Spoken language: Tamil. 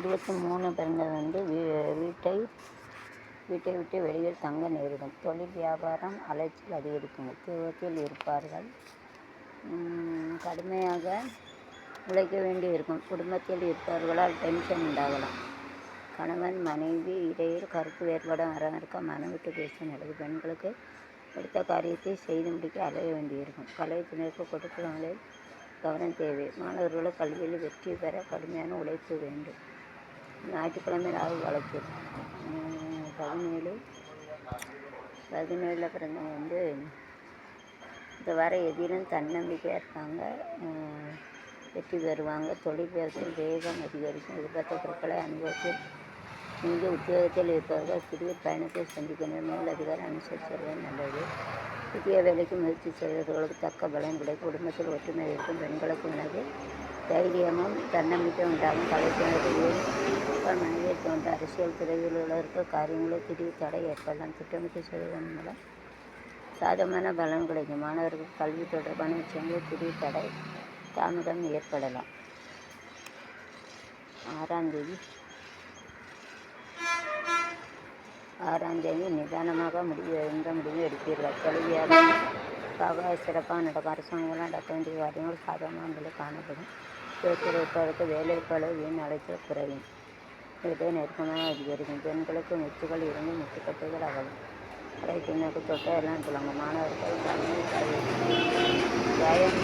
23 பிறந்தது வந்து வீட்டை விட்டு வெளியில் தங்க நேரிடும். தொழில் வியாபாரம் அலைச்சல் அதிகரிக்கும். உத்தியோகத்தில் இருப்பார்கள். கடுமையாக உழைக்க வேண்டி இருக்கும். குடும்பத்தில் இருப்பவர்களால் டென்ஷன் உண்டாகலாம். கணவன் மனைவி இடையில் கருத்து வேறுபாடு இருக்க மனம் விட்டு பேச நல்லது. பெண்களுக்கு எடுத்த காரியத்தை செய்து முடிக்க அலைய வேண்டியிருக்கும். கலைத்தினருக்கு கொடுக்கங்களில் கவனம் தேவை. மாணவர்களுக்கு கல்வியில் வெற்றி பெற கடுமையான உழைப்பு வேண்டும். ஞாயிற்றுக்கிழமை ராகு வழக்கு 17 பிறந்தவங்க வந்து இந்த வாரம் எதிலும் தன்னம்பிக்கையாக இருக்காங்க. வெற்றி பெறுவாங்க. தொழில் வியாபாரத்தில் வேகம் அதிகரிக்கும். எதிர்பார்த்த பொருட்களை அனுபவத்தில் இங்கே உத்தியோகத்தில் இருப்பவர்கள் திடீர் பயணத்தை சந்திக்கணும். மேல் அதிகாரி அனுசரித்து செல்வது நல்லது. புதிய வேலைக்கு முயற்சி செய்வர்களுக்கு தக்க பலன் கிடைக்கும். குடும்பத்தில் ஒற்றுமை இருக்கும். பெண்களுக்கு மனதில் தைரியமும் தன்னம்பிக்கை உண்டாகும். கலைத்தினர்கள் மனைவியை தோன்ற அரசியல் துறையில் உள்ளவருக்கு காரியங்களில் திடீர் தடை ஏற்படலாம். திட்டமிட்டு செய்வதன் மூலம் சாதகமான பலன் கிடைக்கும். மாணவர்கள் கல்வி தொடர்பான விஷயங்களில் திடீர் தடை தாமதம் ஏற்படலாம். 6ஆம் தேதி நிதானமாக எந்த முடிவு எடுப்பீர்கள். தொழில் வியாபாரத்துக்காக சிறப்பாக நடக்கும். அரசாங்கம் நடக்க வேண்டிய காரியங்கள் சாதகமான நிலை காணப்படும். இருப்பவருக்கு வேலைப்பளு வீண் அலைச்சல் குறையும். வீட்டை நெருக்கமாக அதிகரிக்கும். பெண்களுக்கு முச்சுகள் இருந்து முட்டுக்கட்டைகள் அகலும். கலைத்தினருக்கு தொட்ட எல்லாம் சொல்லுவாங்க. மாணவர்கள் ஜாயம்